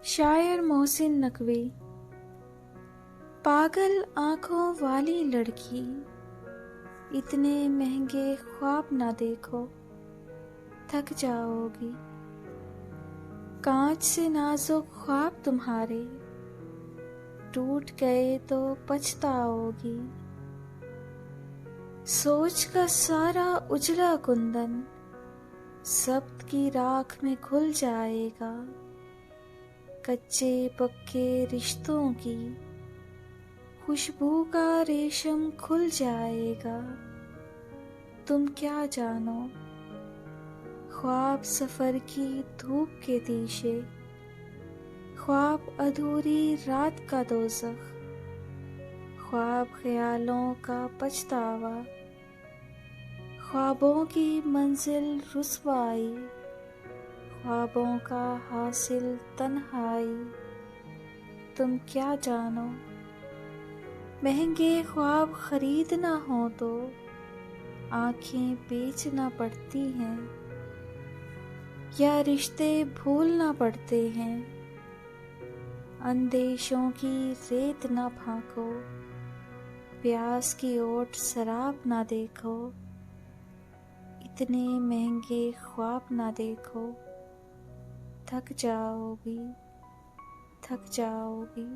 शायर मोहसिन नकवी। पागल आंखों वाली लड़की, इतने महंगे ख्वाब ना देखो, थक जाओगी। कांच से नाजुक ख्वाब तुम्हारे, टूट गए तो पछताओगी। सोच का सारा उजला कुंदन सब्त की राख में घुल जाएगा। कच्चे पक्के रिश्तों की खुशबू का रेशम खुल जाएगा। तुम क्या जानो, ख्वाब सफर की धूप के तीशे, ख्वाब अधूरी रात का दोज़ख, ख्वाब ख्यालों का पछतावा, ख्वाबों की मंजिल रुसवाई, ख्वाबों का हासिल तन्हाई। तुम क्या जानो, महंगे ख्वाब खरीदना हो तो आंखें बेचना पड़ती हैं, या रिश्ते भूलना पड़ते हैं। अंदेशों की रेत ना फांको, प्यास की ओट शराब ना देखो, इतने महंगे ख्वाब ना देखो, थक जाओगी, थक जाओगी।